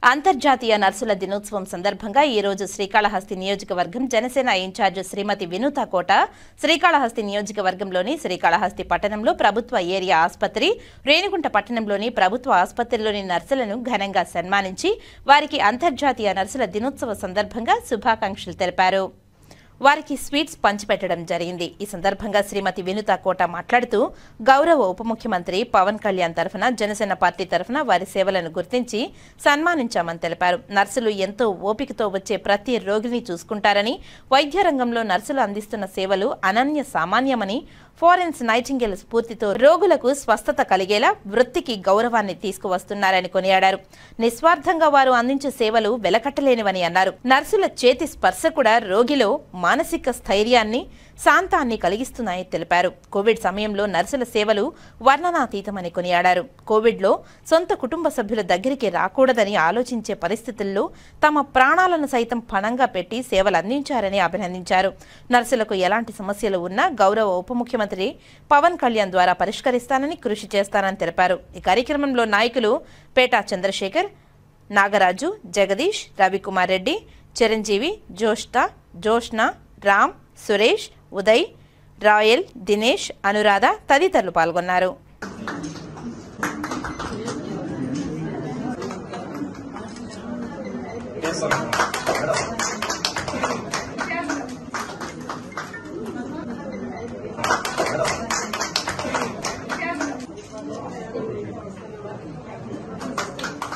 అంతర్జాతీయ నర్సుల దినోత్సవం సందర్భంగా ఈ రోజు శ్రీకాళహస్తి నియోజకవర్గం జనసేన ఇన్ఛార్జ్ శ్రీమతి వినూత కోట శ్రీకాళహస్తి నియోజకవర్గంలోని శ్రీకాళహస్తి పట్టణంలో ప్రభుత్వ ఏరియా ఆసుపత్రి, రేణిగుంట పట్టణంలోని ప్రభుత్వ ఆసుపత్రిలోని నర్సులను ఘనంగా సన్మానించి వారికి అంతర్జాతీయ నర్సుల దినోత్సవ సందర్భంగా శుభాకాంక్షలు తెలిపారు. వారికి స్వీట్స్ పంచిపెట్టడం జరిగింది. ఈ సందర్భంగా శ్రీమతి వినూత కోట మాట్లాడుతూ గౌరవ ఉప ముఖ్యమంత్రి పవన్ కళ్యాణ్ తరఫున జనసేన పార్టీ తరఫున వారి సేవలను గుర్తించి సన్మానించామని తెలిపారు. నర్సులు ఎంతో ఓపికతో వచ్చే ప్రతి రోగిని చూసుకుంటారని, వైద్య రంగంలో నర్సులు అందిస్తున్న సేవలు అనన్య సామాన్యమని, ఫ్లోరెన్స్ నైటింగేల్ స్ఫూర్తితో రోగులకు స్వస్థత కలిగేలా వృత్తికి గౌరవాన్ని తీసుకువస్తున్నారని కొనియాడారు. నిస్వార్థంగా వారు అందించే సేవలు వెలకట్టలేనివని అన్నారు. నర్సుల చేతి స్పర్శ కూడా రోగిలో మానసిక స్థైర్యాన్ని, శాంతాన్ని కలిగిస్తున్నాయని తెలిపారు. కోవిడ్ సమయంలో నర్సుల సేవలు వర్ణనాతీతమని కొనియాడారు. కోవిడ్లో సొంత కుటుంబ సభ్యుల దగ్గరికి రాకూడదని ఆలోచించే పరిస్థితుల్లో తమ ప్రాణాలను సైతం పణంగా పెట్టి సేవలు అందించారని అభినందించారు. నర్సులకు ఎలాంటి సమస్యలు ఉన్నా గౌరవ ఉప ముఖ్యమంత్రి పవన్ కళ్యాణ్ ద్వారా పరిష్కరిస్తానని, కృషి చేస్తానని తెలిపారు. ఈ కార్యక్రమంలో నాయకులు పేటా చంద్రశేఖర్, నాగరాజు, జగదీష్, రవికుమార్ రెడ్డి, చిరంజీవి, జోష్న, రామ్, సురేష్, ఉదయ్, రాయల్, దినేష్, అనురాధ తదితరులు పాల్గొన్నారు. Yes, sir.